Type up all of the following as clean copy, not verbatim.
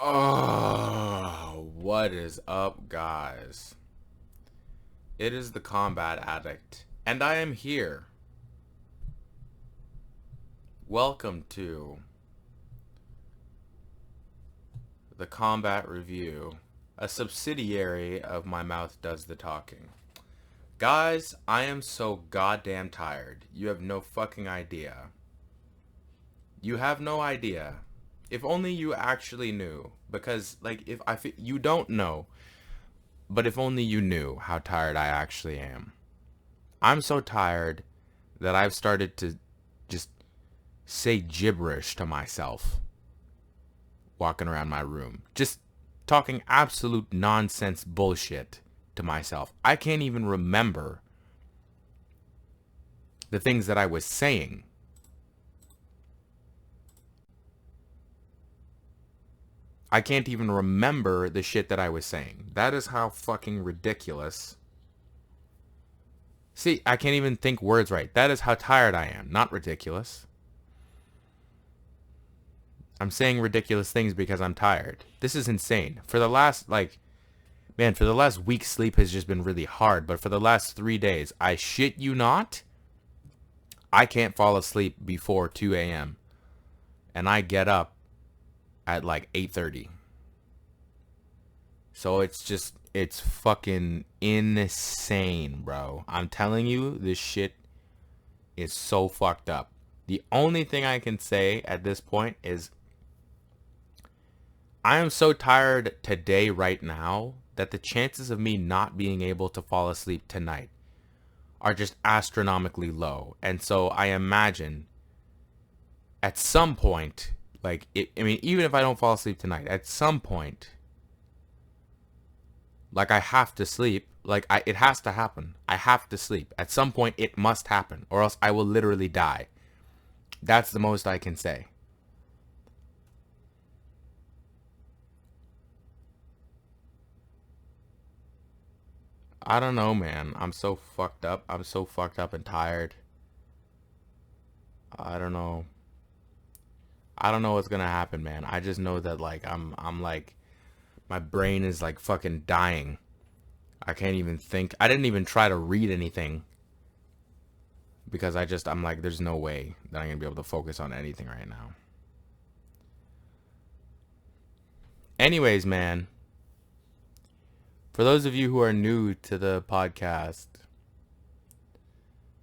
Oh, what is up, guys? It is the Combat Addict, and I am here. Welcome to the Combat Review, a subsidiary of My Mouth Does the Talking. Guys, I am so goddamn tired. You have no fucking idea. You have no idea. If only you actually knew. Because, you don't know. But if only you knew how tired I actually am. I'm so tired that I've started to just say gibberish to myself walking around my room. Just talking absolute nonsense bullshit to myself. I can't even remember the things that I was saying. I can't even remember the shit that I was saying. That is how fucking ridiculous. See, I can't even think words right. That is how tired I am. Not ridiculous. I'm saying ridiculous things because I'm tired. This is insane. For the last, for the last week, sleep has just been really hard. But for the last 3 days, I shit you not, I can't fall asleep before 2 a.m. And I get up at 8:30. So it's fucking insane, bro. I'm telling you, this shit is so fucked up. The only thing I can say at this point is I am so tired today right now that the chances of me not being able to fall asleep tonight are just astronomically low. And so I imagine at some point, even if I don't fall asleep tonight, at some point, I have to sleep. It has to happen. I have to sleep. At some point, it must happen, or else I will literally die. That's the most I can say. I don't know, man. I'm so fucked up. I'm so fucked up and tired. I don't know. I don't know what's gonna happen, man. I just know that my brain is fucking dying. I can't even think. I didn't even try to read anything because I'm like, there's no way that I'm gonna be able to focus on anything right now. Anyways, man, for those of you who are new to the podcast,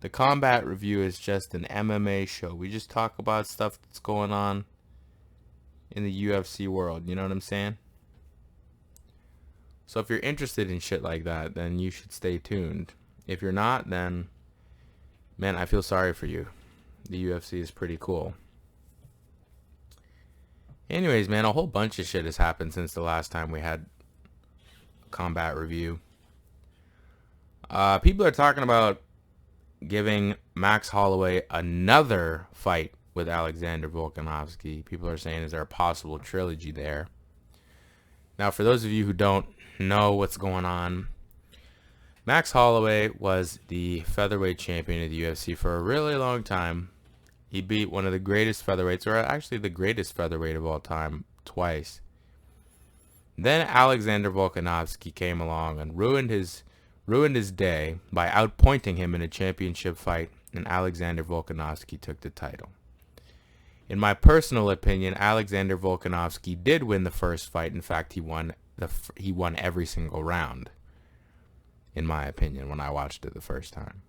the Combat Review is just an MMA show. We just talk about stuff that's going on in the UFC world. You know what I'm saying? So if you're interested in shit like that, then you should stay tuned. If you're not, then, man, I feel sorry for you. The UFC is pretty cool. Anyways, man, a whole bunch of shit has happened since the last time we had a Combat Review. People are talking about giving Max Holloway another fight with Alexander Volkonovski. People are saying, is there a possible trilogy there? Now, for those of you who don't know what's going on, Max Holloway was the featherweight champion of the UFC for a really long time. He beat one of the greatest featherweights, or actually the greatest featherweight of all time, twice. Then Alexander Volkonovski came along and ruined his day by outpointing him in a championship fight, and Alexander Volkonovski took the title. In my personal opinion, Alexander Volkonovski did win the first fight. In fact, he won every single round, in my opinion, when I watched it the first time.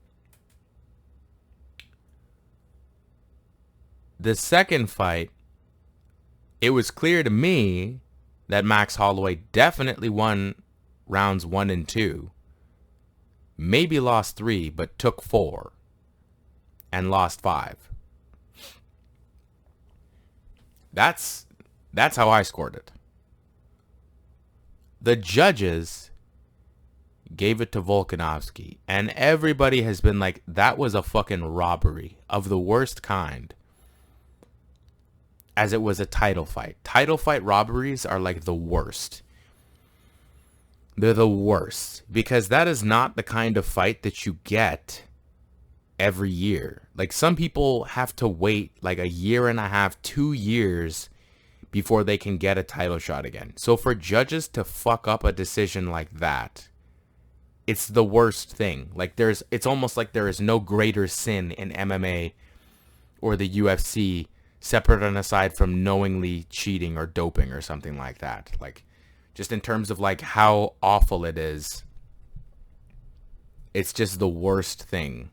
The second fight, it was clear to me that Max Holloway definitely won rounds 1 and 2. Maybe lost 3, but took 4 and lost 5. That's how I scored it. The judges gave it to Volkonovski, and everybody has been like, that was a fucking robbery of the worst kind, as it was a title fight. Title fight robberies are the worst. They're the worst because that is not the kind of fight that you get every year. Some people have to wait a year and a half, 2 years before they can get a title shot again. So for judges to fuck up a decision like that, it's the worst thing. Like it's almost like there is no greater sin in MMA or the UFC separate and aside from knowingly cheating or doping or something like that. Like, just in terms of like how awful it is, it's just the worst thing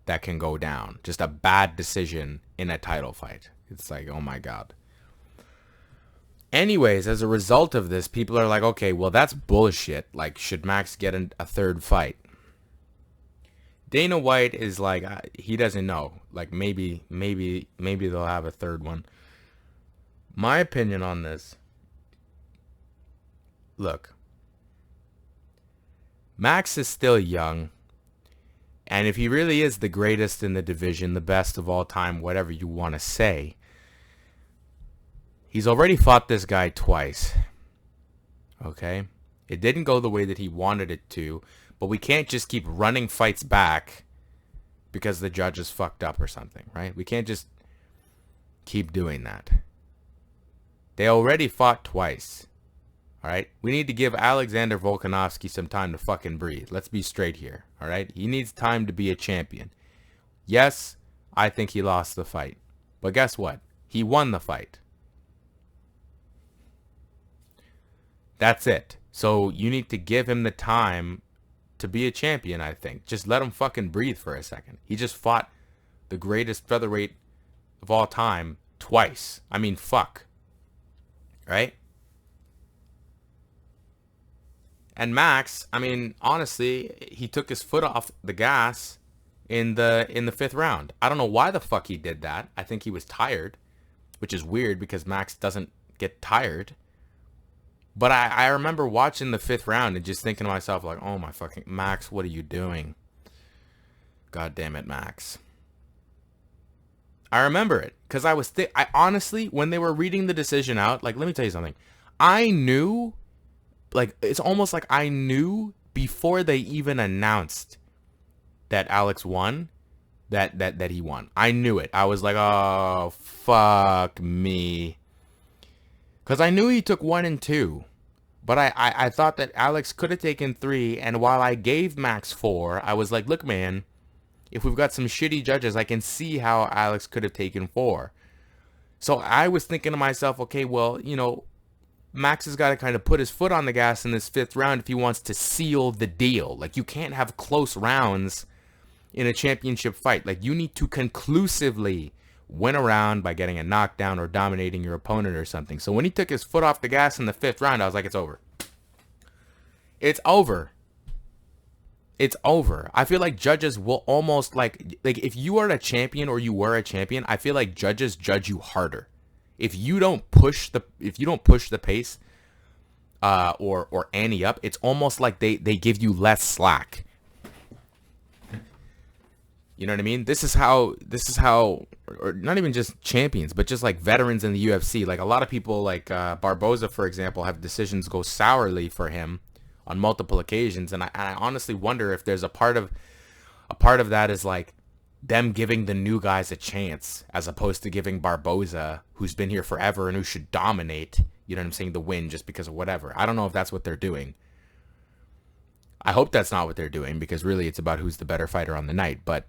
that can go down. Just a bad decision in a title fight. It's like, oh my God. Anyways, as a result of this, people are like, okay, well, that's bullshit. Like, should Max get a third fight? Dana White is like, he doesn't know. Like, maybe they'll have a third one. My opinion on this, look, Max is still young. And if he really is the greatest in the division, the best of all time, whatever you want to say, he's already fought this guy twice. Okay? It didn't go the way that he wanted it to, but we can't just keep running fights back because the judges fucked up or something, right? We can't just keep doing that. They already fought twice. All right? We need to give Alexander Volkonovski some time to fucking breathe. Let's be straight here. All right? He needs time to be a champion. Yes, I think he lost the fight. But guess what? He won the fight. That's it. So you need to give him the time to be a champion, I think. Just let him fucking breathe for a second. He just fought the greatest featherweight of all time twice. I mean, fuck. Right? And Max, I mean, honestly, he took his foot off the gas in the fifth round. I don't know why the fuck he did that. I think he was tired, which is weird because Max doesn't get tired. But I remember watching the fifth round and just thinking to myself, like, oh my fucking Max, what are you doing? God damn it, Max. I remember it because I honestly, when they were reading the decision out, like, let me tell you something. I knew, like, it's almost like I knew before they even announced that Alex won, that he won. I knew it. I was like, oh, fuck me. Because I knew he took 1 and 2. But I thought that Alex could have taken 3. And while I gave Max 4, I was like, look, man, if we've got some shitty judges, I can see how Alex could have taken 4. So I was thinking to myself, okay, well, you know, Max has got to kind of put his foot on the gas in this fifth round if he wants to seal the deal. Like, you can't have close rounds in a championship fight. Like, you need to conclusively win a round by getting a knockdown or dominating your opponent or something. So when he took his foot off the gas in the fifth round, I was like, it's over. It's over. It's over. I feel like judges will almost like if you are a champion or you were a champion, I feel like judges judge you harder. If you don't push the pace or ante up, it's almost like they give you less slack. You know what I mean? This is how, or not even just champions, but just like veterans in the UFC. Like, a lot of people, like Barboza, for example, have decisions go sourly for him on multiple occasions, and I honestly wonder if there's a part of that is like them giving the new guys a chance as opposed to giving Barboza, who's been here forever and who should dominate, you know what I'm saying, the win just because of whatever. I don't know if that's what they're doing. I hope that's not what they're doing, because really it's about who's the better fighter on the night, but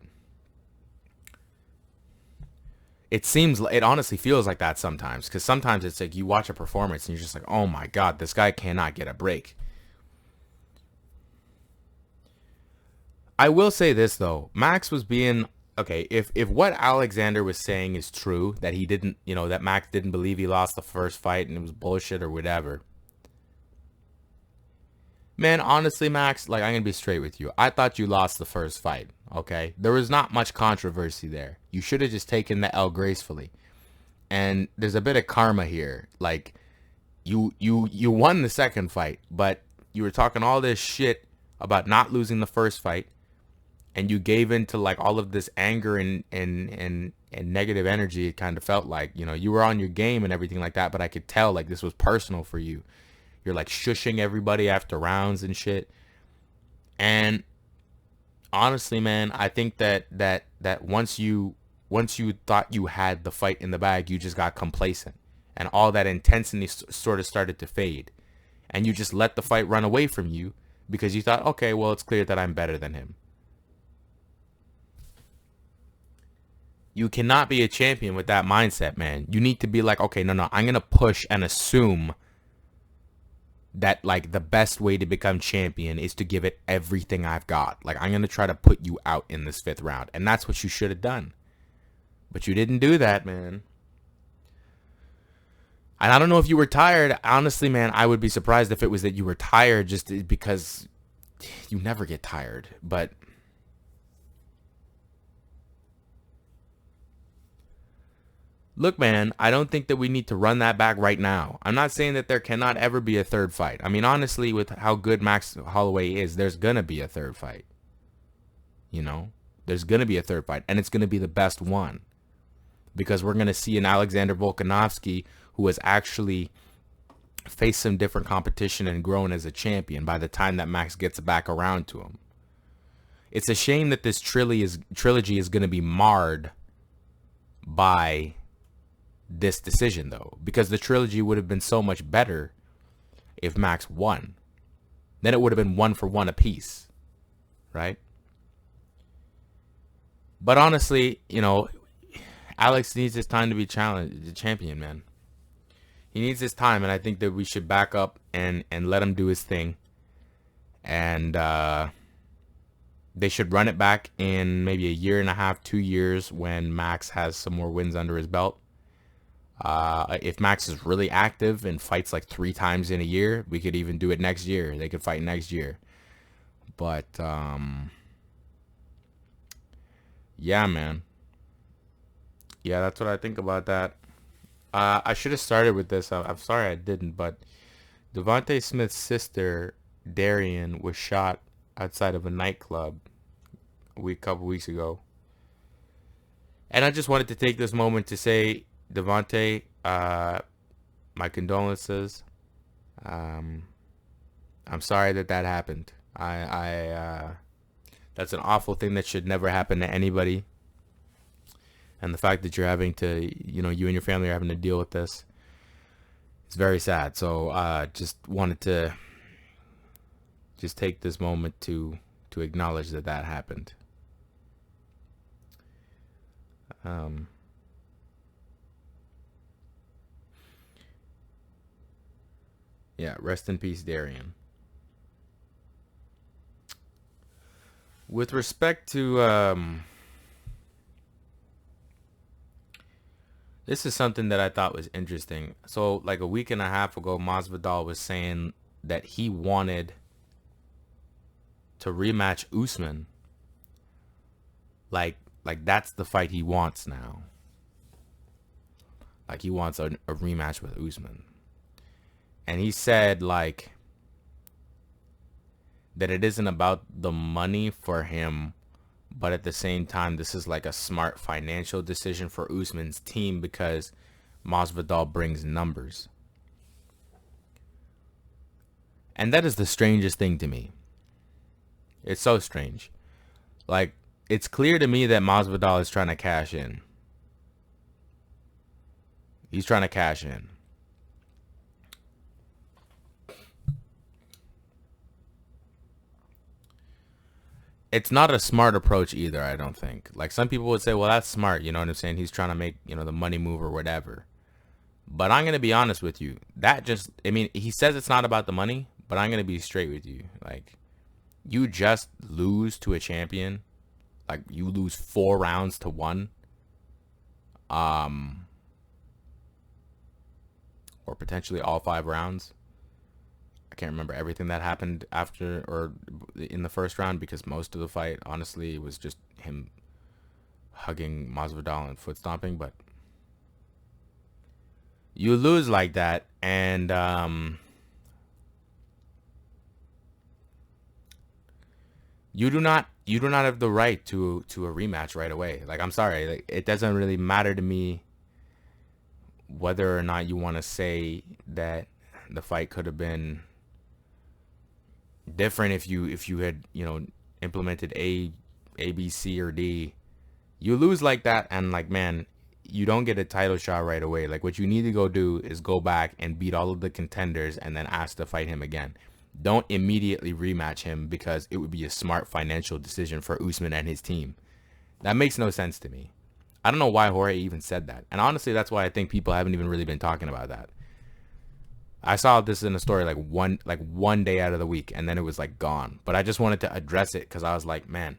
it honestly feels like that sometimes, because sometimes it's like you watch a performance and you're just like, oh my God, this guy cannot get a break. I will say this though, Max was being, okay, if what Alexander was saying is true, that he didn't, you know, that Max didn't believe he lost the first fight and it was bullshit or whatever. Man, honestly, Max, like, I'm going to be straight with you. I thought you lost the first fight, okay? There was not much controversy there. You should have just taken the L gracefully. And there's a bit of karma here. Like, you won the second fight, but you were talking all this shit about not losing the first fight, and you gave into, like, all of this anger and negative energy. It kind of felt like, you know, you were on your game and everything like that, but I could tell, like, this was personal for you. You're like shushing everybody after rounds and shit. And honestly, man, I think that once you thought you had the fight in the bag, you just got complacent. and all that intensity sort of started to fade, and you just let the fight run away from you because you thought, okay, well, it's clear that I'm better than him. You cannot be a champion with that mindset, man. You need to be like, okay, no, I'm going to push and assume that, like, the best way to become champion is to give it everything I've got. Like, I'm going to try to put you out in this 5th round. And that's what you should have done. But you didn't do that, man. And I don't know if you were tired. Honestly, man, I would be surprised if it was that you were tired, just because you never get tired. But look, man, I don't think that we need to run that back right now. I'm not saying that there cannot ever be a 3rd fight. I mean, honestly, with how good Max Holloway is, there's going to be a 3rd fight. You know, there's going to be a 3rd fight, and it's going to be the best one. Because we're going to see an Alexander Volkonovski who has actually faced some different competition and grown as a champion by the time that Max gets back around to him. It's a shame that this trilogy is going to be marred by this decision, though, because the trilogy would have been so much better if Max won. Then it would have been 1-for-1 apiece, right? But honestly, you know, Alex needs his time to be the champion, man. He needs his time, and I think that we should back up and let him do his thing. And they should run it back in maybe a year and a half, 2 years, when Max has some more wins under his belt. If Max is really active and fights like 3 times in a year, we could even do it next year. They could fight next year. But yeah, man. Yeah, that's what I think about that. I should have started with this. I'm sorry I didn't, but Devonte Smith's sister, Darian, was shot outside of a nightclub a couple weeks ago. And I just wanted to take this moment to say, Devonte, my condolences. I'm sorry that happened. That's an awful thing that should never happen to anybody. And the fact that you're having to, you and your family are having to deal with this, it's very sad. So just wanted to just take this moment to acknowledge that happened. Yeah, rest in peace, Darian. With respect to this is something that I thought was interesting. So like a week and a half ago, Masvidal was saying that he wanted to rematch Usman. Like that's the fight he wants now. Like he wants a rematch with Usman. And he said like that it isn't about the money for him, but at the same time, this is like a smart financial decision for Usman's team because Masvidal brings numbers. And that is the strangest thing to me. It's so strange. Like, it's clear to me that Masvidal is trying to cash in. He's trying to cash in. It's not a smart approach either, I don't think. Like, some people would say, well, that's smart, you know what I'm saying? He's trying to make, the money move or whatever. But I'm going to be honest with you. He says it's not about the money, but I'm going to be straight with you. Like, you just lose to a champion. Like, you lose 4 rounds to 1. Or potentially all 5 rounds. I can't remember everything that happened after or in the first round because most of the fight, honestly, was just him hugging Masvidal and foot stomping. But you lose like that, and you do not have the right to a rematch right away. Like, I'm sorry, like, it doesn't really matter to me whether or not you want to say that the fight could have been different if you had implemented A, B, C, or D. You lose like that, and like, man, you don't get a title shot right away. Like, what you need to go do is go back and beat all of the contenders and then ask to fight him again. Don't immediately rematch him because it would be a smart financial decision for Usman and his team. That makes no sense to me. I don't know why Jorge even said that. And honestly, that's why I think people haven't even really been talking about that. I saw this in a story like one day out of the week, and then it was like gone. But I just wanted to address it because I was like, man,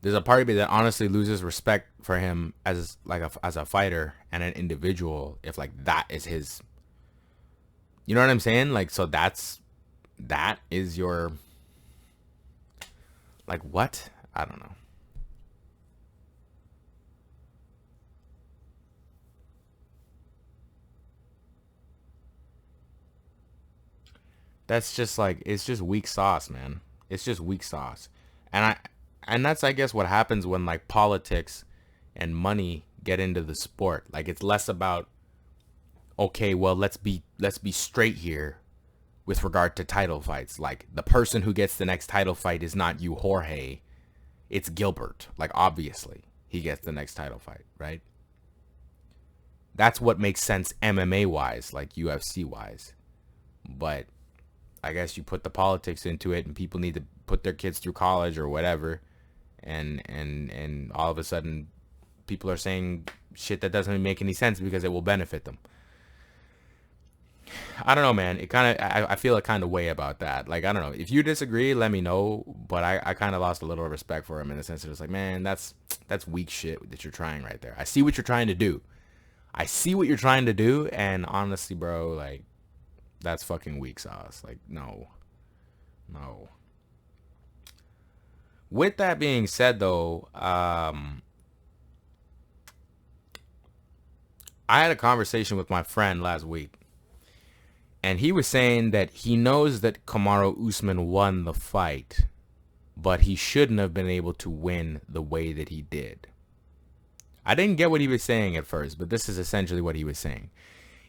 there's a part of me that honestly loses respect for him as a fighter and an individual if like that is his. You know what I'm saying? Like, so that is your, like, what? I don't know. That's just like, it's just weak sauce, man. It's just weak sauce. And that's, I guess, what happens when like politics and money get into the sport. Like, it's less about, okay, well, let's be straight here with regard to title fights. Like, the person who gets the next title fight is not you, Jorge. It's Gilbert. Like, obviously, he gets the next title fight, right? That's what makes sense MMA-wise, like UFC-wise. But I guess you put the politics into it, and people need to put their kids through college or whatever, and all of a sudden, people are saying shit that doesn't make any sense because it will benefit them. I don't know, man. It kind of, I feel a kind of way about that. Like, I don't know. If you disagree, let me know. But I kind of lost a little respect for him in the sense that it's like, man, that's weak shit that you're trying right there. I see what you're trying to do. And honestly, bro, like, that's fucking weak sauce. Like, no. With that being said, though, I had a conversation with my friend last week. And he was saying that he knows that Kamaru Usman won the fight, but he shouldn't have been able to win the way that he did. I didn't get what he was saying at first, but this is essentially what he was saying.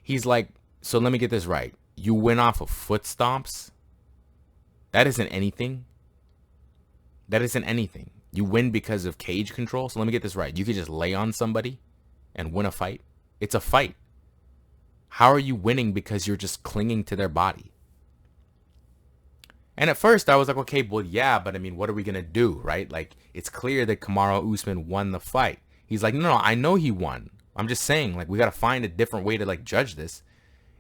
He's like, so let me get this right. You win off of foot stomps? That isn't anything. You win because of cage control? So let me get this right. You could just lay on somebody and win a fight? It's a fight. How are you winning because you're just clinging to their body? And at first I was like, okay, well, yeah, but I mean, what are we going to do, right? Like, it's clear that Kamaru Usman won the fight. He's like, no, I know he won. I'm just saying, like, we got to find a different way to like judge this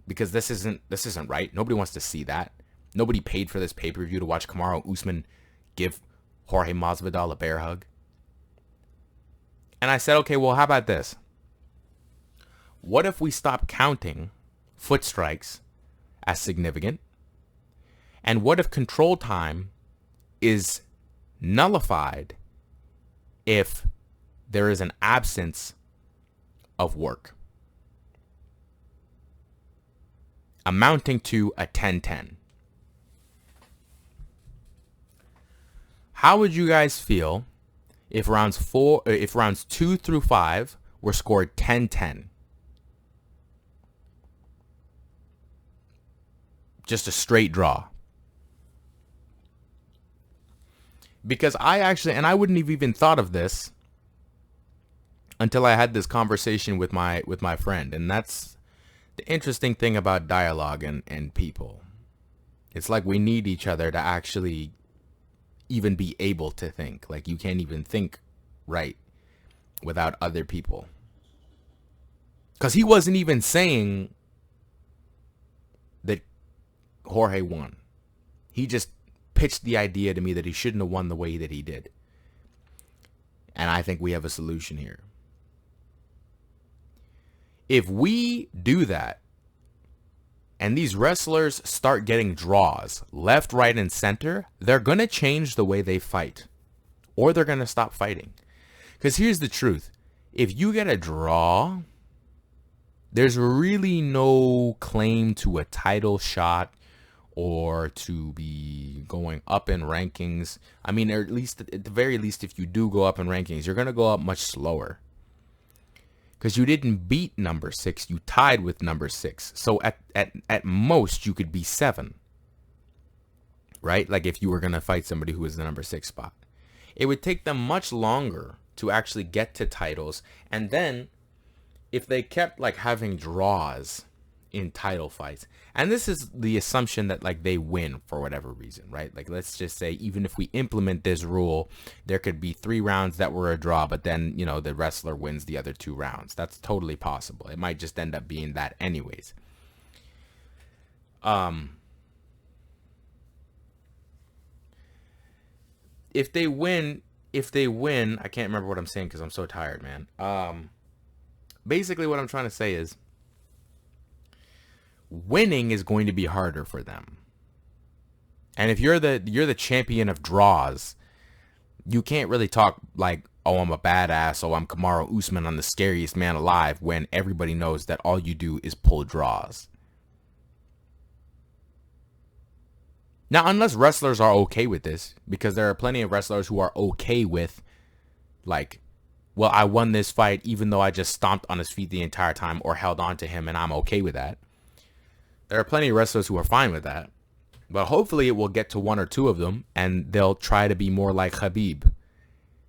because this isn't right. Nobody wants to see that. Nobody paid for this pay-per-view to watch Kamaru Usman give Jorge Masvidal a bear hug. And I said, okay, well, how about this? What if we stop counting foot strikes as significant? And what if control time is nullified if there is an absence of work? Amounting to a 10-10. How would you guys feel if rounds 2 through 5 were scored 10-10? Just a straight draw. Because I wouldn't have even thought of this until I had this conversation with my friend. And that's the interesting thing about dialogue and people. It's like we need each other to actually even be able to think. Like, you can't even think right without other people. Because he wasn't even saying that Jorge won. He just pitched the idea to me that he shouldn't have won the way that he did. And I think we have a solution here. If we do that, and these wrestlers start getting draws left, right, and center, they're going to change the way they fight. Or they're going to stop fighting. Because here's the truth. If you get a draw, there's really no claim to a title shot or to be going up in rankings. I mean, or at least at the very least, if you do go up in rankings, you're going to go up much slower. Because you didn't beat number 6, you tied with number 6. So at most, you could be 7. Right? Like if you were going to fight somebody who was the number 6 spot. It would take them much longer to actually get to titles. And then if they kept like having draws in title fights, and this is the assumption that like they win for whatever reason, right? Like, let's just say even if we implement this rule, there could be 3 rounds that were a draw, but then, you know, the wrestler wins the other 2 rounds. That's totally possible. It might just end up being that anyways. If they win, I can't remember what I'm saying because I'm so tired, man. Basically what I'm trying to say is winning is going to be harder for them. And if you're the champion of draws, you can't really talk like, oh, I'm a badass, oh, I'm Kamaru Usman, I'm the scariest man alive, when everybody knows that all you do is pull draws. Now, unless wrestlers are okay with this, because there are plenty of wrestlers who are okay with, like, well, I won this fight even though I just stomped on his feet the entire time or held on to him, and I'm okay with that. There are plenty of wrestlers who are fine with that. But hopefully it will get to 1 or 2 of them, and they'll try to be more like Khabib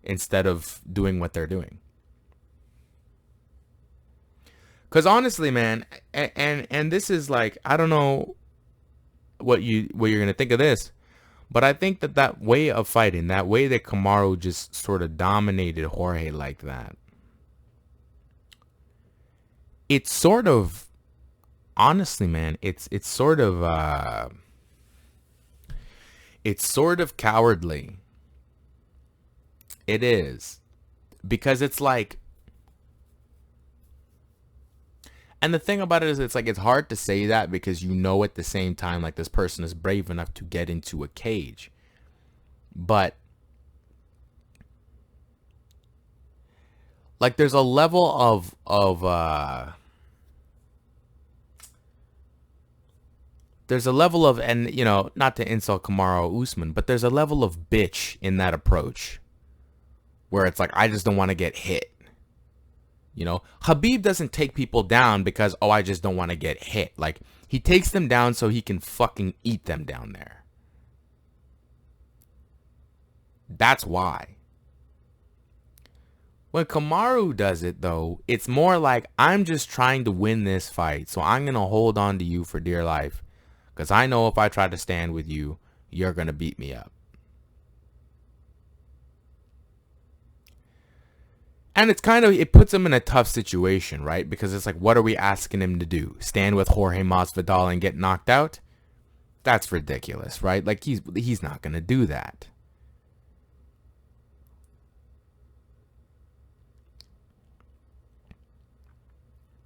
instead of doing what they're doing. Because honestly, man, and this is like, I don't know what you're going to think of this, but I think that way of fighting, that way that Kamaru just sort of dominated Jorge like that, it's sort of, honestly, man, it's sort of cowardly. It is, because it's like, and the thing about it is, it's like, it's hard to say that because you know at the same time, like, this person is brave enough to get into a cage, but like, there's a level of there's a level of, and, you know, not to insult Kamaru Usman, but there's a level of bitch in that approach where it's like, I just don't want to get hit. You know, Khabib doesn't take people down because, oh, I just don't want to get hit. Like, he takes them down so he can fucking eat them down there. That's why. When Kamaru does it, though, it's more like, I'm just trying to win this fight, so I'm going to hold on to you for dear life. Because I know if I try to stand with you, you're going to beat me up. And it's kind of, it puts him in a tough situation, right? Because it's like, what are we asking him to do? Stand with Jorge Masvidal and get knocked out? That's ridiculous, right? Like, he's not going to do that.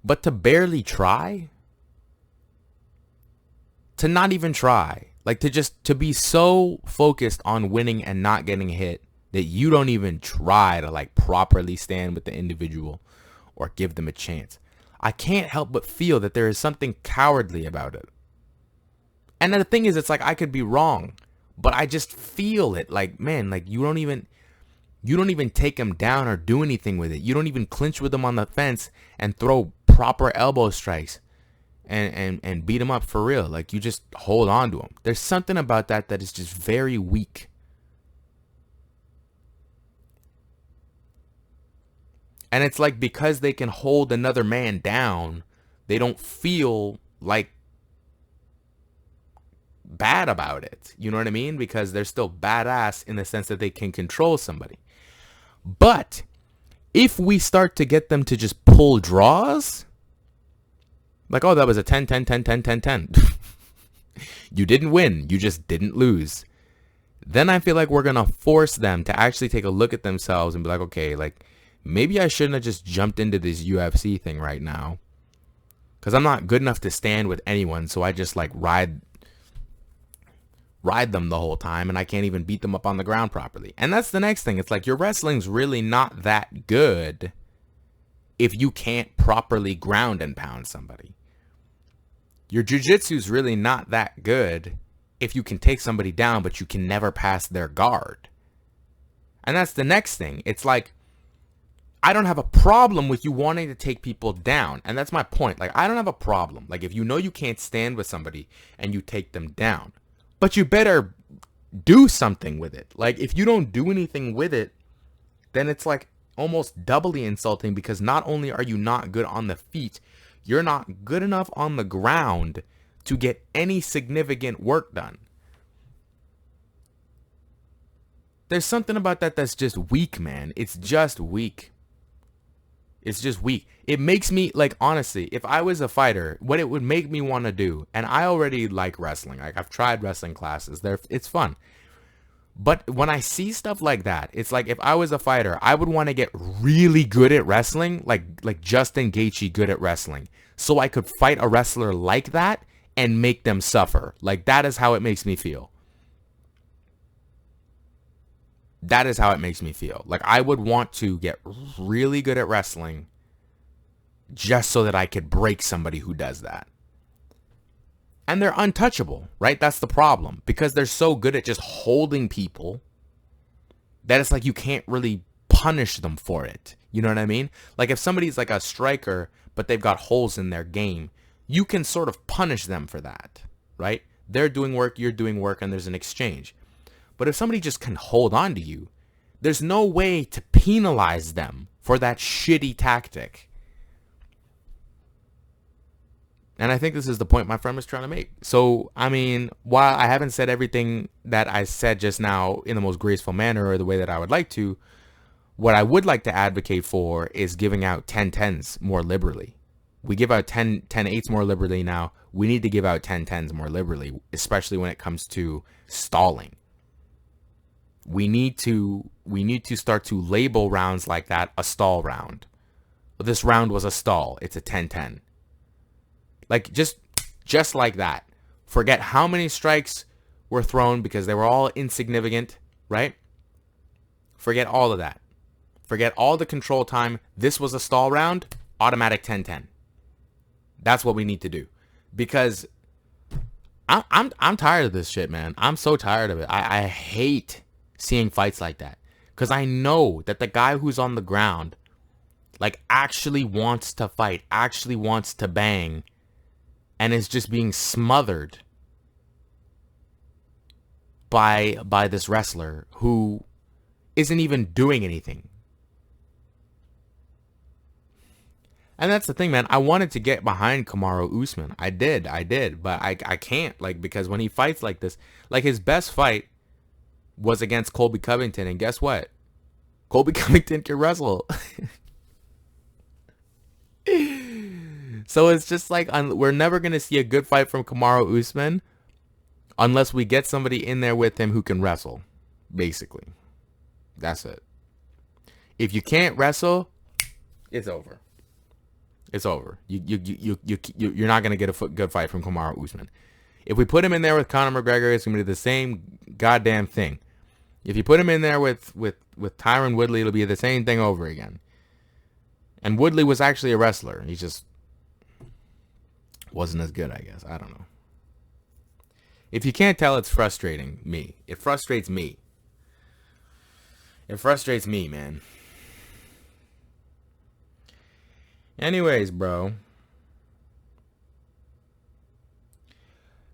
But to barely try? To not even try, like, to be so focused on winning and not getting hit that you don't even try to like properly stand with the individual or give them a chance. I can't help but feel that there is something cowardly about it. And the thing is, it's like, I could be wrong, but I just feel it. Like, man, like, you don't even take him down or do anything with it. You don't even clinch with him on the fence and throw proper elbow strikes and beat him up for real. Like, you just hold on to him. There's something about that is just very weak. And it's like, because they can hold another man down, they don't feel like bad about it. You know what I mean? Because they're still badass in the sense that they can control somebody. But if we start to get them to just pull draws, like, oh, that was a 10, 10, 10, 10, 10, 10. You didn't win. You just didn't lose. Then I feel like we're going to force them to actually take a look at themselves and be like, okay, like, maybe I shouldn't have just jumped into this UFC thing right now, because I'm not good enough to stand with anyone. So I just like ride them the whole time, and I can't even beat them up on the ground properly. And that's the next thing. It's like, your wrestling's really not that good if you can't properly ground and pound somebody. Your jiu-jitsu's really not that good if you can take somebody down, but you can never pass their guard. And that's the next thing. It's like, I don't have a problem with you wanting to take people down. And that's my point. Like, I don't have a problem. Like, if you know you can't stand with somebody and you take them down, but you better do something with it. Like, if you don't do anything with it, then it's like, almost doubly insulting because not only are you not good on the feet, you're not good enough on the ground to get any significant work done. There's something about that that's just weak, man. It's just weak. It's just weak. It makes me, like, honestly, if I was a fighter, what it would make me want to do, and I already like wrestling. Like, I've tried wrestling classes. It's fun. But when I see stuff like that, it's like if I was a fighter, I would want to get really good at wrestling, like Justin Gaethje good at wrestling, so I could fight a wrestler like that and make them suffer. Like, that is how it makes me feel. That is how it makes me feel. Like, I would want to get really good at wrestling just so that I could break somebody who does that. And they're untouchable, right? That's the problem. Because they're so good at just holding people that it's like you can't really punish them for it. You know what I mean? Like, if somebody's like a striker, but they've got holes in their game, you can sort of punish them for that, right? They're doing work, you're doing work, and there's an exchange. But if somebody just can hold on to you, there's no way to penalize them for that shitty tactic. And I think this is the point my friend was trying to make. So, I mean, while I haven't said everything that I said just now in the most graceful manner or the way that I would like to, what I would like to advocate for is giving out 10-10s more liberally. We give out 10-8s more liberally now. We need to give out 10-10s more liberally, especially when it comes to stalling. We need to start to label rounds like that a stall round. This round was a stall. It's a 10-10. Like, just like that. Forget how many strikes were thrown because they were all insignificant, right? Forget all of that. Forget all the control time. This was a stall round. Automatic 10-10. That's what we need to do. Because I'm tired of this shit, man. I'm so tired of it. I hate seeing fights like that. Because I know that the guy who's on the ground, like, actually wants to fight, actually wants to bang, and is just being smothered by this wrestler who isn't even doing anything. And that's the thing, man. I wanted to get behind Kamaru Usman. I did. But I can't, like, because when he fights like this, like, his best fight was against Colby Covington. And guess what? Colby Covington can wrestle. So it's just like, we're never going to see a good fight from Kamaru Usman unless we get somebody in there with him who can wrestle. Basically. That's it. If you can't wrestle, it's over. It's over. You're not going to get a good fight from Kamaru Usman. If we put him in there with Conor McGregor, it's going to be the same goddamn thing. If you put him in there with Tyron Woodley, it'll be the same thing over again. And Woodley was actually a wrestler. He just wasn't as good, I guess. I don't know. If you can't tell, it's frustrating me. It frustrates me. It frustrates me, man. Anyways, bro.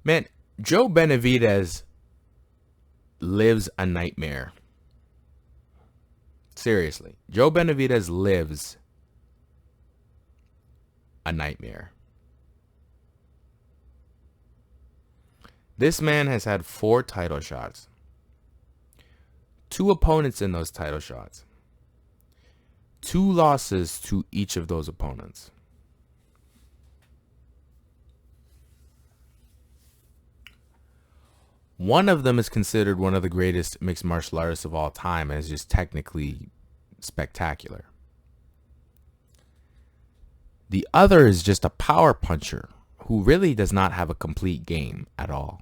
Man, Joe Benavidez lives a nightmare. Seriously. Joe Benavidez lives a nightmare. This man has had 4 title shots. 2 opponents in those title shots. 2 losses to each of those opponents. One of them is considered one of the greatest mixed martial artists of all time and is just technically spectacular. The other is just a power puncher who really does not have a complete game at all.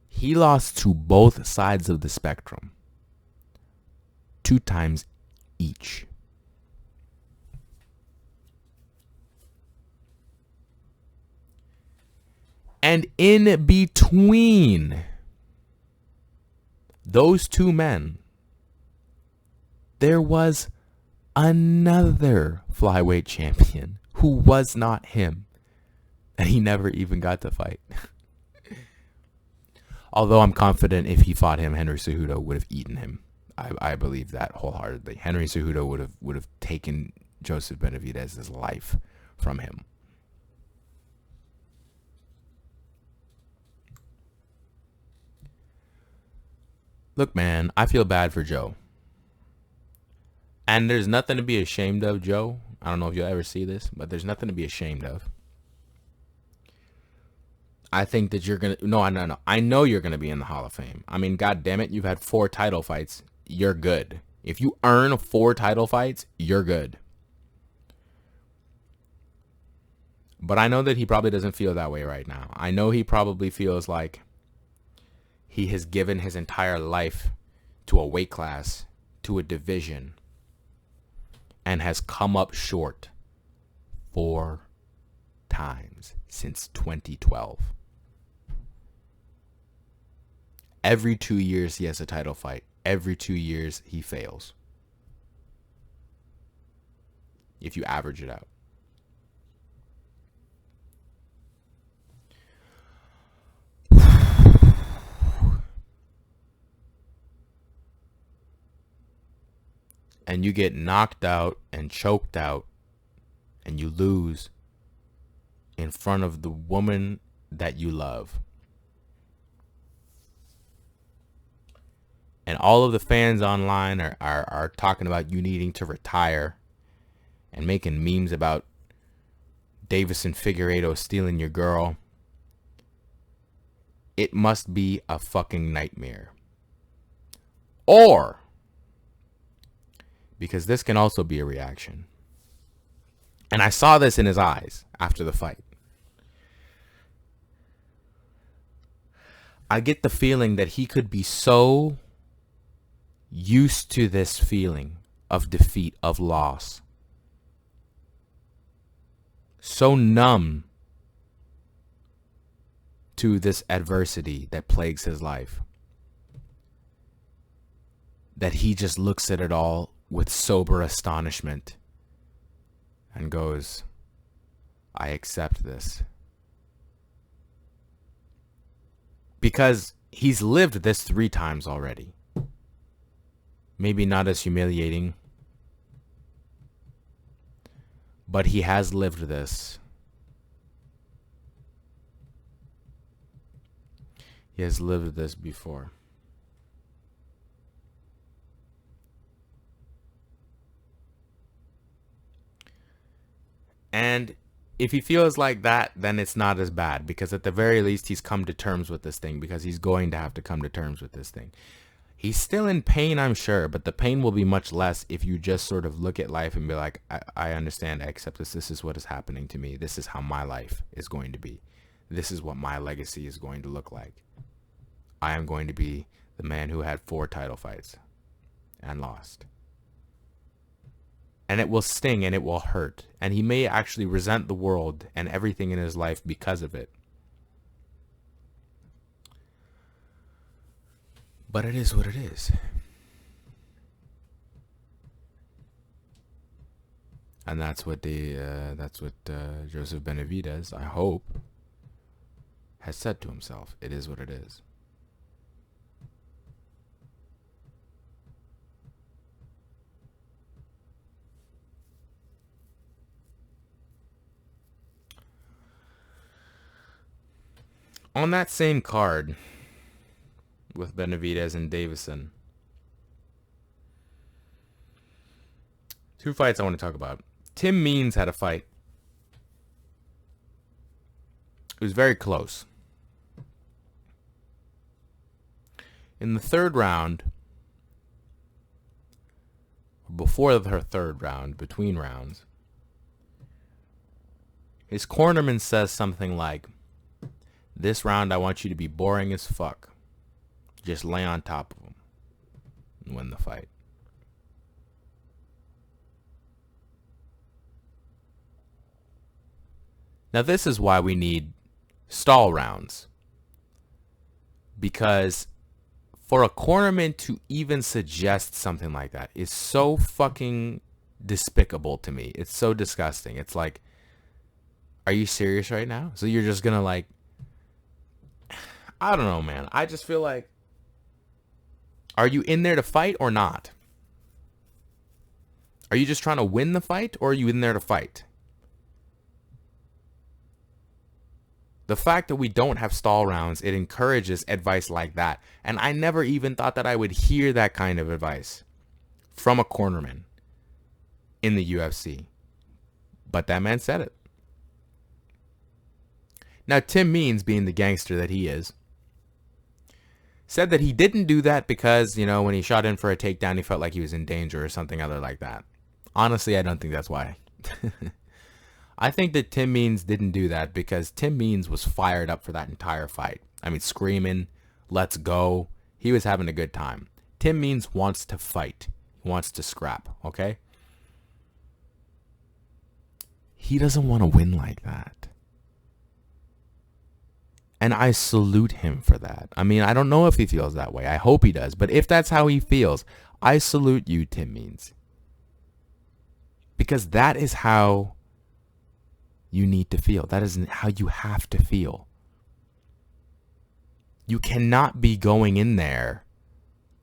He lost to both sides of the spectrum 2 times each. And in between those 2 men, there was another flyweight champion who was not him. And he never even got to fight. Although I'm confident if he fought him, Henry Cejudo would have eaten him. I believe that wholeheartedly. Henry Cejudo would have taken Joseph Benavidez's life from him. Look, man, I feel bad for Joe. And there's nothing to be ashamed of, Joe. I don't know if you'll ever see this, but there's nothing to be ashamed of. I think that you're going to... No. I know you're going to be in the Hall of Fame. I mean, God damn it, you've had 4 title fights. You're good. If you earn 4 title fights, you're good. But I know that he probably doesn't feel that way right now. I know he probably feels like he has given his entire life to a weight class, to a division, and has come up short 4 times since 2012. Every 2 years he has a title fight. Every 2 years he fails. If you average it out. And you get knocked out and choked out and you lose in front of the woman that you love. And all of the fans online are talking about you needing to retire and making memes about Davison Figueiredo stealing your girl. It must be a fucking nightmare. Or, because this can also be a reaction. And I saw this in his eyes after the fight. I get the feeling that he could be so used to this feeling of defeat, of loss, so numb to this adversity that plagues his life, that he just looks at it all with sober astonishment and goes, I accept this. Because he's lived this 3 times already. Maybe not as humiliating, but he has lived this. He has lived this before. And if he feels like that, then it's not as bad, because at the very least he's come to terms with this thing, because he's going to have to come to terms with this thing. He's still in pain, I'm sure, but the pain will be much less if you just sort of look at life and be like, I understand, I accept this. This is what is happening to me. This is how my life is going to be. This is what my legacy is going to look like. I am going to be the man who had 4 title fights and lost. And it will sting and it will hurt. And he may actually resent the world and everything in his life because of it. But it is what it is. And that's what Joseph Benavidez, I hope, has said to himself. It is what it is. On that same card with Benavidez and Davison, 2 fights I want to talk about. Tim Means had a fight. It was very close. In the 3rd round, before her 3rd round, between rounds, his cornerman says something like, this round I want you to be boring as fuck. Just lay on top of him and win the fight. Now this is why we need stall rounds. Because for a cornerman to even suggest something like that is so fucking despicable to me. It's so disgusting. It's like, are you serious right now? So you're just gonna like, I don't know, man. I just feel like Are you in there to fight or not? Are you just trying to win the fight, or are you in there to fight? The fact that we don't have stall rounds, it encourages advice like that. And I never even thought that I would hear that kind of advice from a cornerman in the UFC. But that man said it. Now, Tim Means, being the gangster that he is, said that he didn't do that because, when he shot in for a takedown, he felt like he was in danger or something other like that. Honestly, I don't think that's why. I think that Tim Means didn't do that because Tim Means was fired up for that entire fight. I mean, screaming, let's go. He was having a good time. Tim Means wants to fight. He wants to scrap, okay? He doesn't want to win like that. And I salute him for that. I mean, I don't know if he feels that way. I hope he does. But if that's how he feels, I salute you, Tim Means. Because that is how you need to feel. That is how you have to feel. You cannot be going in there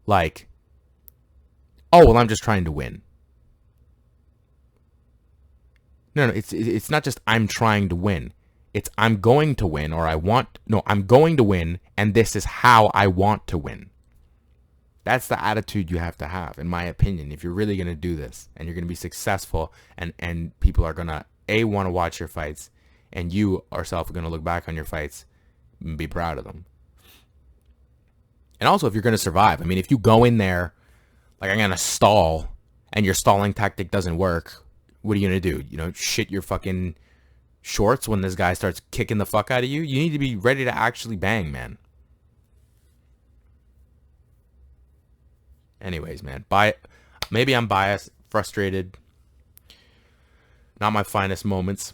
like, oh, well, I'm just trying to win. No, it's not just I'm trying to win. It's I'm going to win, or I'm going to win, and this is how I want to win. That's the attitude you have to have, in my opinion, if you're really going to do this and you're going to be successful, and people are going to want to watch your fights, and you yourself are going to look back on your fights and be proud of them. And also, if you're going to survive, I mean, if you go in there like I'm going to stall and your stalling tactic doesn't work, what are you going to do? Shit your fucking shorts when this guy starts kicking the fuck out of you? You need to be ready to actually bang, man. Anyways, man, maybe I'm biased, frustrated. Not my finest moments.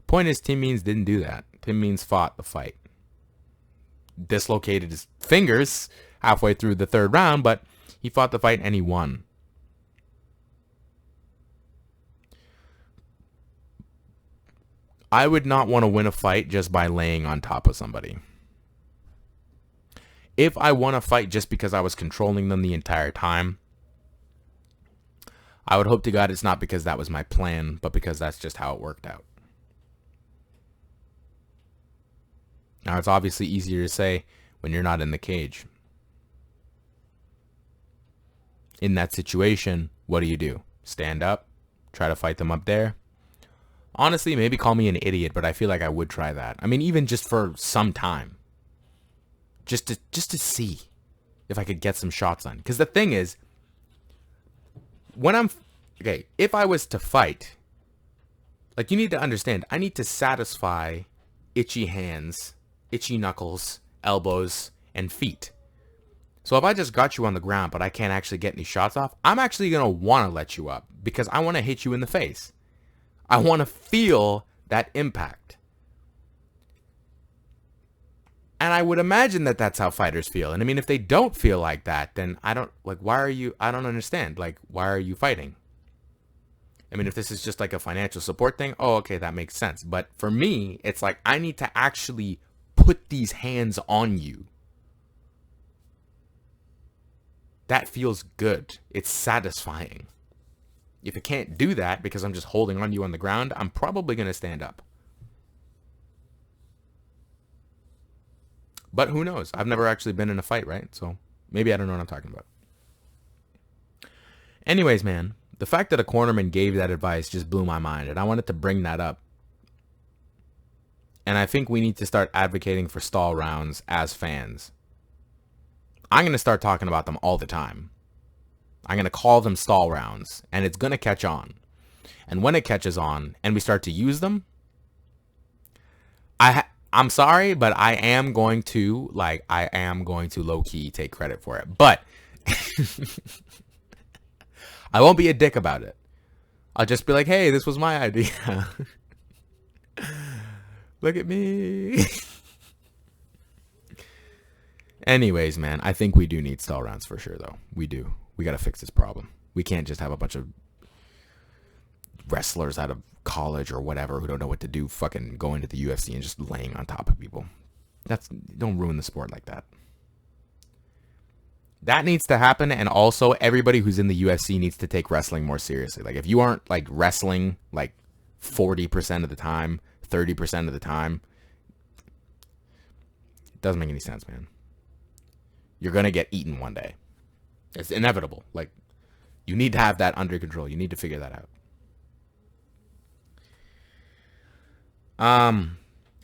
Point is, Tim Means didn't do that. Tim Means fought the fight. Dislocated his fingers halfway through the third round, but he fought the fight and he won. I would not want to win a fight just by laying on top of somebody. If I won a fight just because I was controlling them the entire time, I would hope to God it's not because that was my plan, but because that's just how it worked out. Now, it's obviously easier to say when you're not in the cage. In that situation, what do? Stand up? Try to fight them up there? Honestly, maybe call me an idiot, but I feel like I would try that. I mean, even just for some time. Just to see if I could get some shots on. Because the thing is, if I was to fight, like, you need to understand, I need to satisfy itchy hands, itchy knuckles, elbows, and feet. So if I just got you on the ground, but I can't actually get any shots off, I'm actually going to want to let you up because I want to hit you in the face. I want to feel that impact. And I would imagine that that's how fighters feel. And I mean, if they don't feel like that, then I don't understand. Like, why are you fighting? I mean, if this is just like a financial support thing, oh, okay, that makes sense. But for me, it's like, I need to actually put these hands on you. That feels good. It's satisfying. If I can't do that because I'm just holding on you on the ground, I'm probably going to stand up. But who knows? I've never actually been in a fight, right? So maybe I don't know what I'm talking about. Anyways, man, the fact that a cornerman gave that advice just blew my mind, and I wanted to bring that up. And I think we need to start advocating for stall rounds as fans. I'm going to start talking about them all the time. I'm going to call them stall rounds, and it's going to catch on. And when it catches on and we start to use them, I'm sorry, but I am going to low-key take credit for it. But I won't be a dick about it. I'll just be like, hey, this was my idea. Look at me. Anyways, man, I think we do need stall rounds for sure, though. We do. We got to fix this problem. We can't just have a bunch of wrestlers out of college or whatever who don't know what to do fucking going to the UFC and just laying on top of people. don't ruin the sport like that. That needs to happen, and also everybody who's in the UFC needs to take wrestling more seriously. Like, if you aren't like wrestling like 40% of the time, 30% of the time, it doesn't make any sense, man. You're gonna get eaten one day. It's inevitable. Like, you need to have that under control. You need to figure that out.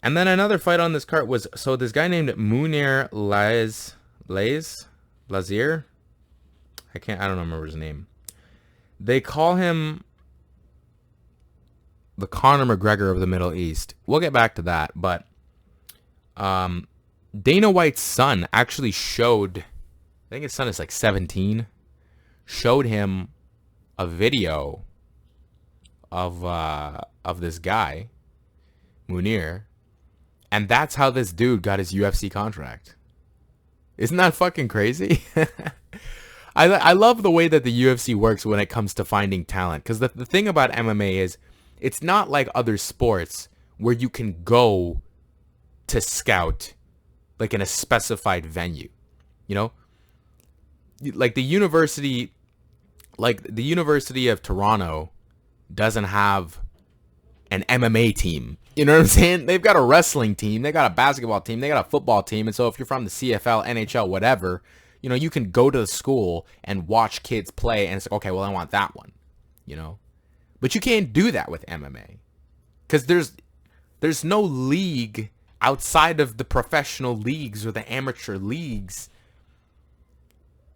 And then another fight on this card was, so this guy named Mounir Lazzez. I don't remember his name. They call him the Conor McGregor of the Middle East. We'll get back to that, but Dana White's son actually showed, I think his son is like 17, showed him a video of this guy, Mounir, and that's how this dude got his UFC contract. Isn't that fucking crazy? I love the way that the UFC works when it comes to finding talent. Because the thing about MMA is, it's not like other sports where you can go to scout like in a specified venue. You know? Like the University of Toronto doesn't have an MMA team. You know what I'm saying? They've got a wrestling team. They got a basketball team. They got a football team. And so if you're from the CFL, NHL, whatever, you know, you can go to the school and watch kids play and say, okay, well, I want that one, you know? But you can't do that with MMA because there's no league outside of the professional leagues or the amateur leagues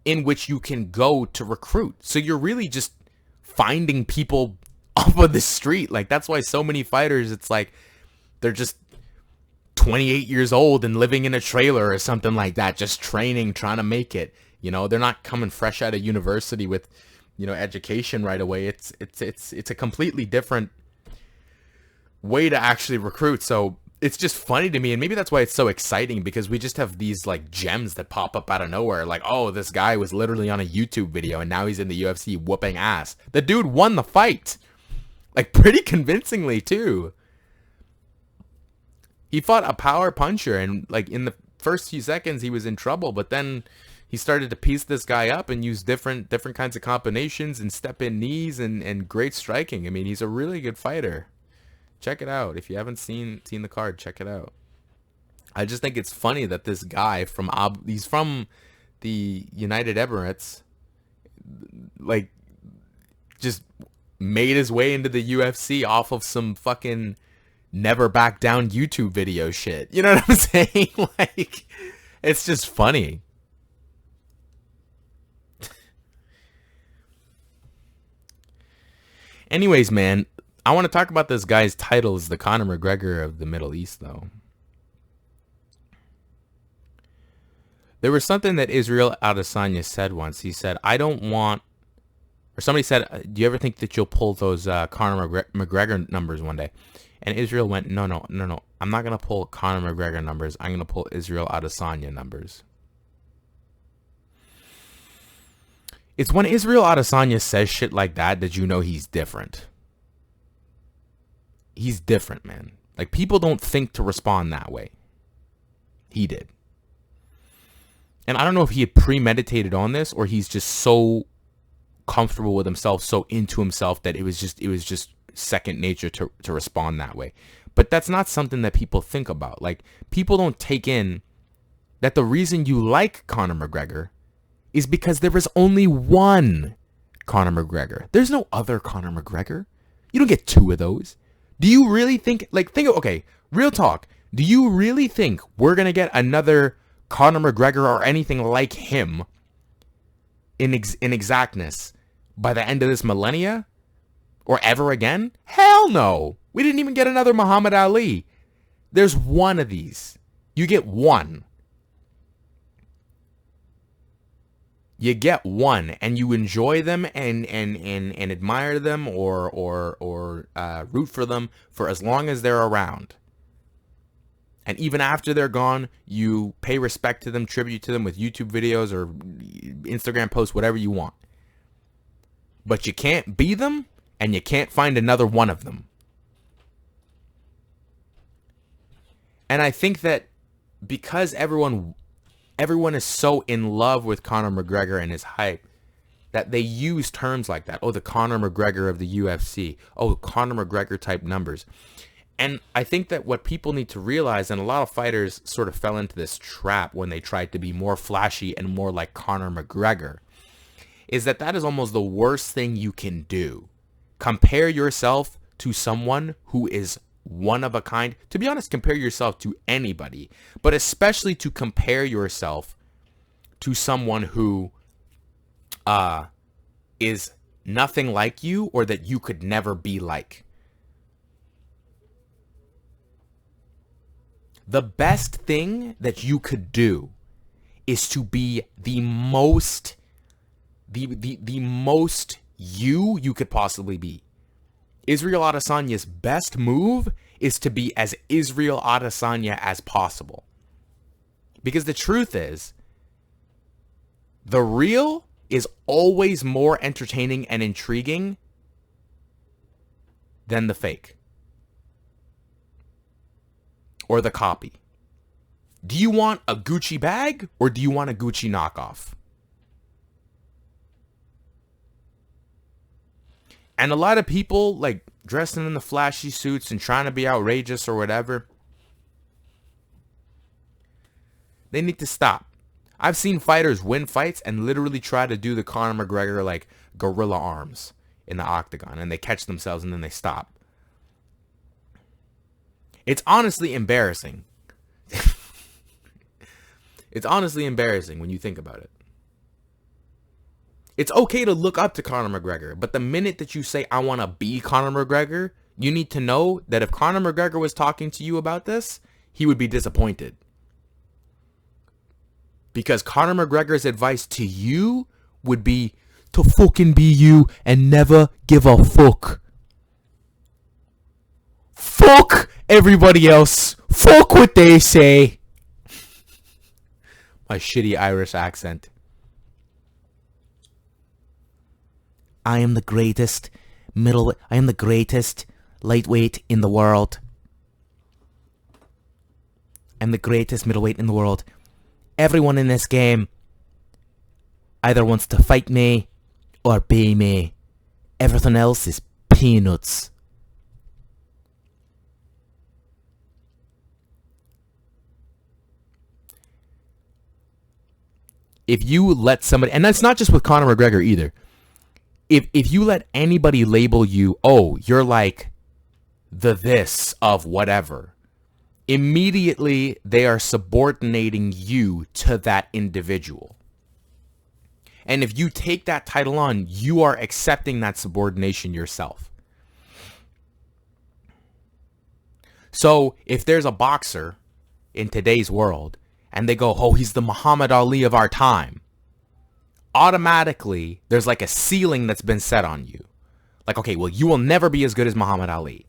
in which you can go to recruit. So you're really just finding people off of the street. Like, that's why so many fighters, it's like they're just 28 years old and living in a trailer or something like that, just training, trying to make it. You know, they're not coming fresh out of university with, you know, education right away. It's a completely different way to actually recruit. So it's just funny to me, and maybe that's why it's so exciting, because we just have these like gems that pop up out of nowhere. Like, oh, this guy was literally on a YouTube video and now he's in the UFC whooping ass. The dude won the fight, like, pretty convincingly too. He fought a power puncher, and like in the first few seconds he was in trouble, but then he started to piece this guy up and use different kinds of combinations and step in knees and great striking. I mean, he's a really good fighter. Check it out. If you haven't seen the card, check it out. I just think it's funny that this guy he's from the United Emirates, like, just made his way into the UFC off of some fucking never back down YouTube video shit. You know what I'm saying? Like, it's just funny. Anyways, man, I want to talk about this guy's title as the Conor McGregor of the Middle East, though. There was something that Israel Adesanya said once. He said, I don't want, or somebody said, do you ever think that you'll pull those Conor McGregor numbers one day? And Israel went, no. I'm not going to pull Conor McGregor numbers. I'm going to pull Israel Adesanya numbers. It's when Israel Adesanya says shit like that you know he's different. He's different, man. Like, people don't think to respond that way. He did. And I don't know if he had premeditated on this, or he's just so comfortable with himself, so into himself, that it was just second nature to respond that way. But that's not something that people think about. Like, people don't take in that the reason you like Conor McGregor is because there is only one Conor McGregor. There's no other Conor McGregor. You don't get two of those. Do you really think, okay, real talk. Do you really think we're going to get another Conor McGregor or anything like him in exactness by the end of this millennia? Or ever again? Hell no. We didn't even get another Muhammad Ali. There's one of these. You get one. You get one, and you enjoy them and admire them or root for them for as long as they're around. And even after they're gone, you pay respect to them, tribute to them with YouTube videos or Instagram posts, whatever you want. But you can't be them, and you can't find another one of them. And I think that because everyone is so in love with Conor McGregor and his hype that they use terms like that. Oh, the Conor McGregor of the UFC. Oh, Conor McGregor type numbers. And I think that what people need to realize, and a lot of fighters sort of fell into this trap when they tried to be more flashy and more like Conor McGregor, is that that is almost the worst thing you can do. Compare yourself to someone who is one of a kind. To be honest, compare yourself to anybody, but especially to compare yourself to someone who is nothing like you or that you could never be like. The best thing that you could do is to be the most you could possibly be. Israel Adesanya's best move is to be as Israel Adesanya as possible. Because the truth is, the real is always more entertaining and intriguing than the fake. Or the copy. Do you want a Gucci bag or do you want a Gucci knockoff? And a lot of people like dressing in the flashy suits and trying to be outrageous or whatever, they need to stop. I've seen fighters win fights and literally try to do the Conor McGregor like gorilla arms in the octagon, and they catch themselves and then they stop. It's honestly embarrassing. It's honestly embarrassing when you think about it. It's okay to look up to Conor McGregor, but the minute that you say, I want to be Conor McGregor, you need to know that if Conor McGregor was talking to you about this, he would be disappointed. Because Conor McGregor's advice to you would be to fucking be you and never give a fuck. Fuck everybody else. Fuck what they say. My shitty Irish accent. I am the greatest I am the greatest lightweight in the world. I'm the greatest middleweight in the world. Everyone in this game either wants to fight me or be me. Everything else is peanuts. If you let somebody, and that's not just with Conor McGregor either. If you let anybody label you, oh, you're like the this of whatever, immediately they are subordinating you to that individual. And if you take that title on, you are accepting that subordination yourself. So if there's a boxer in today's world and they go, oh, he's the Muhammad Ali of our time, automatically there's like a ceiling that's been set on you. Like, okay, well, you will never be as good as Muhammad Ali.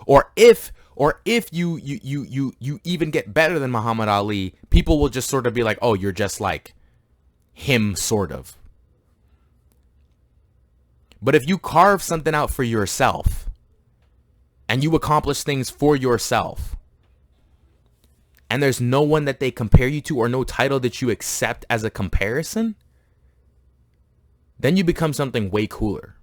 or if you even get better than Muhammad Ali, people will just sort of be like, oh, you're just like him, sort of. But if you carve something out for yourself and you accomplish things for yourself, and there's no one that they compare you to or no title that you accept as a comparison, then you become something way cooler.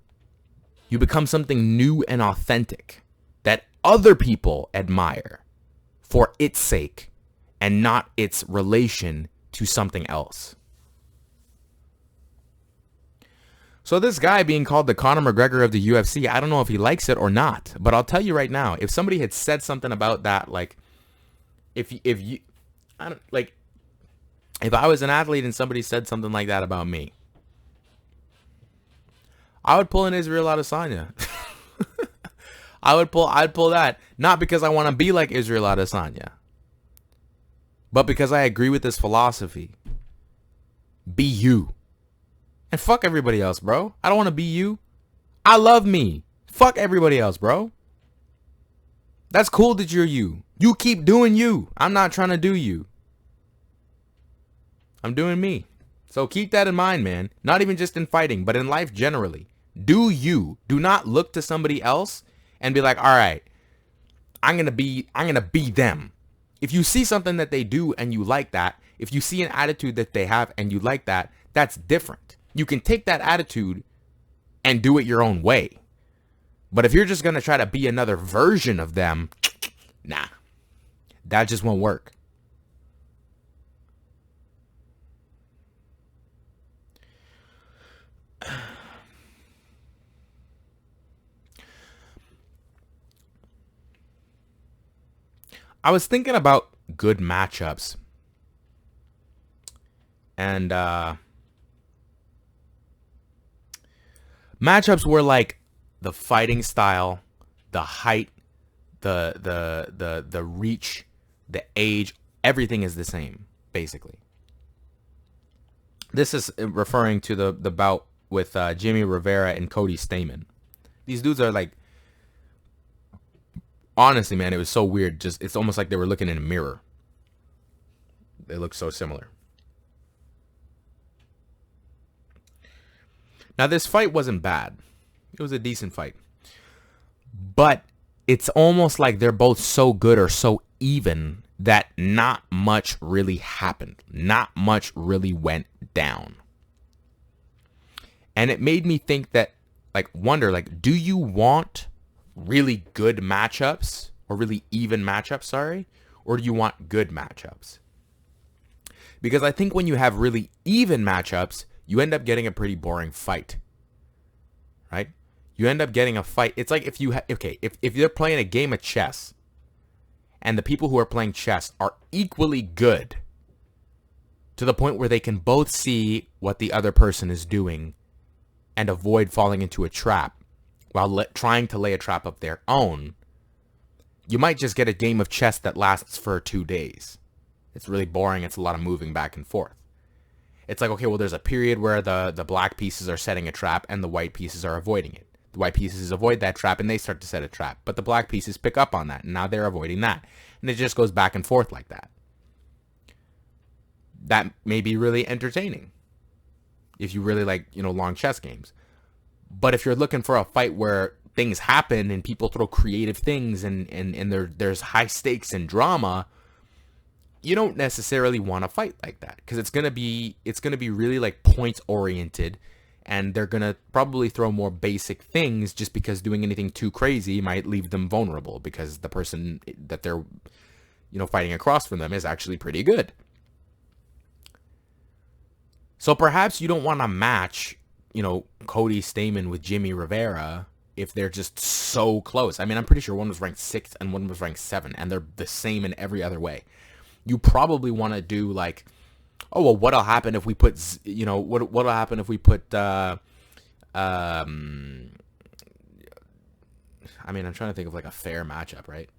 You become something new and authentic that other people admire for its sake and not its relation to something else. So this guy being called the Conor McGregor of the UFC, I don't know if he likes it or not, but I'll tell you right now, if somebody had said something about that, like, if I was an athlete and somebody said something like that about me, I would pull an Israel Adesanya. I'd pull that, not because I want to be like Israel Adesanya, but because I agree with this philosophy. Be you. And fuck everybody else, bro. I don't want to be you. I love me. Fuck everybody else, bro. That's cool that you're you. You keep doing you. I'm not trying to do you. I'm doing me. So keep that in mind, man. Not even just in fighting, but in life generally. Do you. Do not look to somebody else and be like, all right, I'm going to be them. If you see something that they do and you like that, if you see an attitude that they have and you like that, that's different. You can take that attitude and do it your own way. But if you're just going to try to be another version of them, nah, that just won't work. I was thinking about good matchups. And matchups where like the fighting style, the height, the reach, the age, everything is the same, basically. This is referring to the bout with Jimmy Rivera and Cody Stamann. These dudes are like, honestly, man, it was so weird. Just it's almost like they were looking in a mirror. They look so similar. Now, this fight wasn't bad. It was a decent fight. But it's almost like they're both so good or so even that not much really happened. Not much really went down. And it made me think that, like, wonder, like, do you want really good matchups or really even matchups, sorry? Or do you want good matchups? Because I think when you have really even matchups, you end up getting a pretty boring fight, right? You end up getting a fight. It's like if you, if you're playing a game of chess and the people who are playing chess are equally good to the point where they can both see what the other person is doing and avoid falling into a trap while trying to lay a trap of their own, you might just get a game of chess that lasts for 2 days. It's really boring. It's a lot of moving back and forth. It's like, okay, well, there's a period where the black pieces are setting a trap and the white pieces are avoiding it. The white pieces avoid that trap and they start to set a trap. But the black pieces pick up on that and now they're avoiding that. And it just goes back and forth like that. That may be really entertaining if you really like, long chess games. But if you're looking for a fight where things happen and people throw creative things and there's high stakes and drama, you don't necessarily want to fight like that because it's gonna be really like points oriented, and they're gonna probably throw more basic things just because doing anything too crazy might leave them vulnerable because the person that they're fighting across from them is actually pretty good. So perhaps you don't want to match Cody Stamann with Jimmy Rivera if they're just so close. I mean, I'm pretty sure one was ranked 6th and one was ranked 7, and they're the same in every other way. You probably want to do like, oh, well, what'll happen if we put, what'll happen if we put, I mean, I'm trying to think of like a fair matchup, right?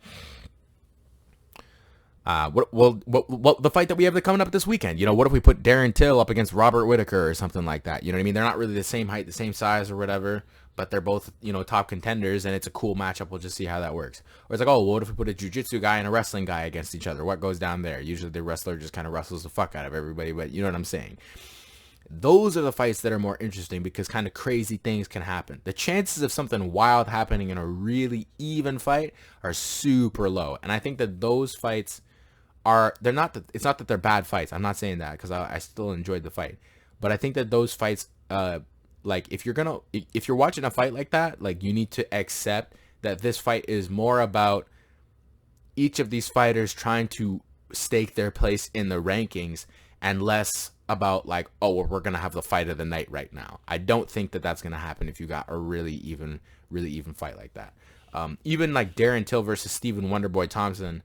The fight that we have coming up this weekend, what if we put Darren Till up against Robert Whittaker or something like that? You know what I mean? They're not really the same height, the same size or whatever, but they're both, top contenders, and it's a cool matchup. We'll just see how that works. Or it's like, oh, what if we put a jiu-jitsu guy and a wrestling guy against each other? What goes down there? Usually the wrestler just kind of wrestles the fuck out of everybody, but you know what I'm saying? Those are the fights that are more interesting because kind of crazy things can happen. The chances of something wild happening in a really even fight are super low. And I think that those fights it's not that they're bad fights. I'm not saying that because I still enjoyed the fight. But I think that those fights, like if you're watching a fight like that, like you need to accept that this fight is more about each of these fighters trying to stake their place in the rankings and less about like, oh, well, we're going to have the fight of the night right now. I don't think that that's going to happen if you got a really even fight like that. Even like Darren Till versus Stephen Wonderboy Thompson,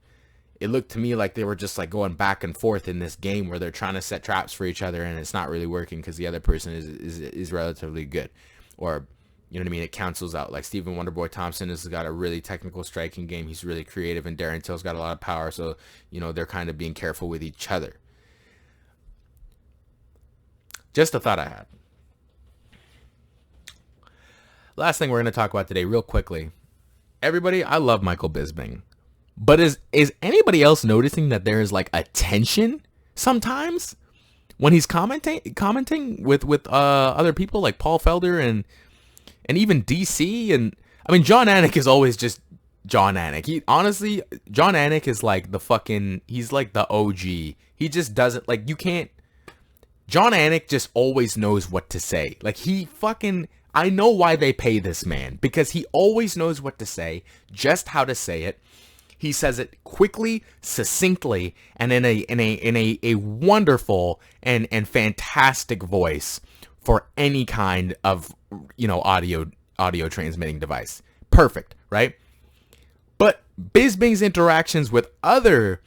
it looked to me like they were just like going back and forth in this game where they're trying to set traps for each other and it's not really working because the other person is relatively good, or you know what I mean, it cancels out. Like Stephen Wonderboy Thompson has got a really technical striking game, he's really creative, and Darren Till's got a lot of power, so they're kind of being careful with each other. Just a thought I had. Last thing we're going to talk about today real quickly. Everybody, I love Michael Bisping. But is anybody else noticing that there is like a tension sometimes when he's commenting with other people like Paul Felder and even DC? And I mean, John Anik is always just John Anik. John Anik is like he's like the OG. He just doesn't, like, you can't, John Anik just always knows what to say. Like, I know why they pay this man, because he always knows what to say, just how to say it. He says it quickly, succinctly, and in a wonderful and fantastic voice for any kind of, audio transmitting device. Perfect, right? But Bisping's interactions with other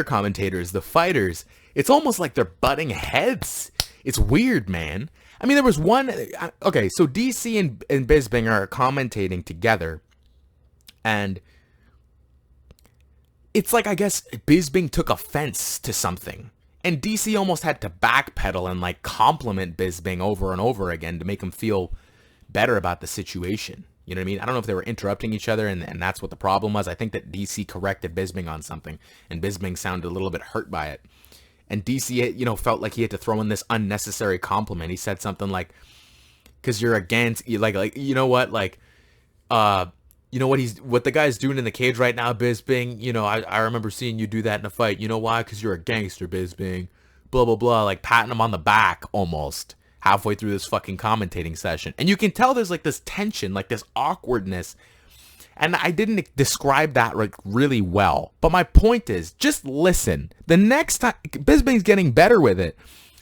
commentators, the fighters, it's almost like they're butting heads. It's weird, man. I mean, there was one. Okay, so DC and Bisping are commentating together, and it's like, I guess Bisping took offense to something, and DC almost had to backpedal and like compliment Bisping over and over again to make him feel better about the situation. You know what I mean? I don't know if they were interrupting each other and that's what the problem was. I think that DC corrected Bisping on something, and Bisping sounded a little bit hurt by it. And DC, felt like he had to throw in this unnecessary compliment. He said something like, "Because you're against, like, you know what, like, what the guy's doing in the cage right now, Bisping. I remember seeing you do that in a fight. You know why? Because you're a gangster, Bisping. Blah blah blah." Like patting him on the back almost halfway through this fucking commentating session, and you can tell there's like this tension, like this awkwardness. And I didn't describe that like really well. But my point is, just listen. The next time, Bisping's getting better with it,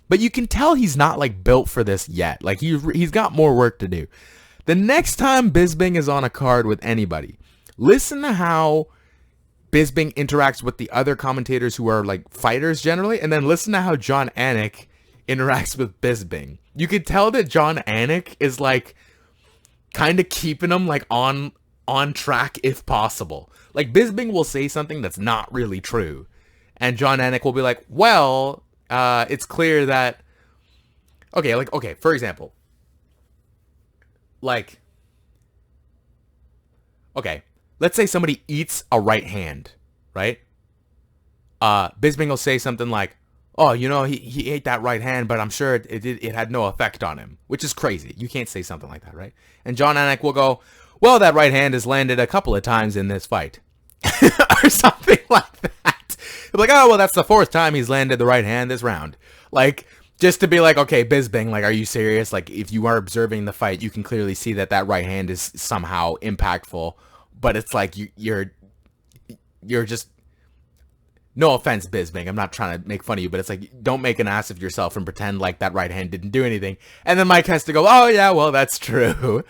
but you can tell he's not like built for this yet. Like he's got more work to do. The next time Bisping is on a card with anybody, listen to how Bisping interacts with the other commentators who are like fighters generally, and then listen to how John Anik interacts with Bisping. You could tell that John Anik is like kind of keeping him like on track if possible. Like Bisping will say something that's not really true, and John Anik will be like, well, it's clear that, okay, for example, like, okay, let's say somebody eats a right hand, right? Bisping will say something like, oh, he ate that right hand, but I'm sure it had no effect on him, which is crazy. You can't say something like that, right? And John Anik will go, well, that right hand has landed a couple of times in this fight. Or something like that. Like, oh, well, that's the fourth time he's landed the right hand this round. Like, just to be like, okay, Bisping, like, are you serious? Like, if you are observing the fight, you can clearly see that right hand is somehow impactful. But it's like, you're just, no offense, Bisping, I'm not trying to make fun of you, but it's like, don't make an ass of yourself and pretend like that right hand didn't do anything. And then Mike has to go, oh, yeah, well, that's true.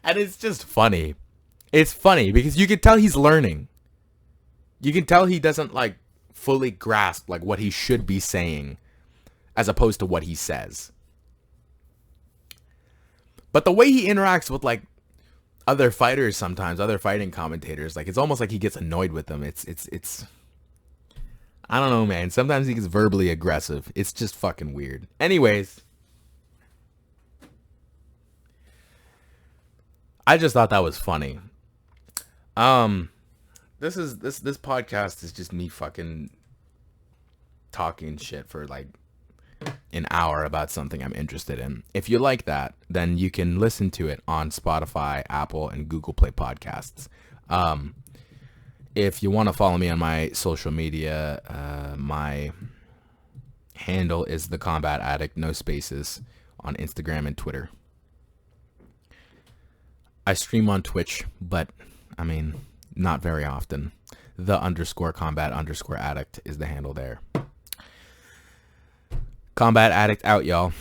And it's just funny. It's funny because you can tell he's learning. You can tell he doesn't like fully grasp like what he should be saying as opposed to what he says. But the way he interacts with like other fighters sometimes, other fighting commentators, like it's almost like he gets annoyed with them. It's I don't know, man. Sometimes he gets verbally aggressive. It's just fucking weird. Anyways, I just thought that was funny. This podcast is just me fucking talking shit for like an hour about something I'm interested in. If you like that, then you can listen to it on Spotify, Apple, and Google Play Podcasts. If you want to follow me on my social media, my handle is The Combat Addict, no spaces, on Instagram and Twitter. I stream on Twitch, but I mean, not very often. The_combat_addict is the handle there. Combat Addict out, y'all.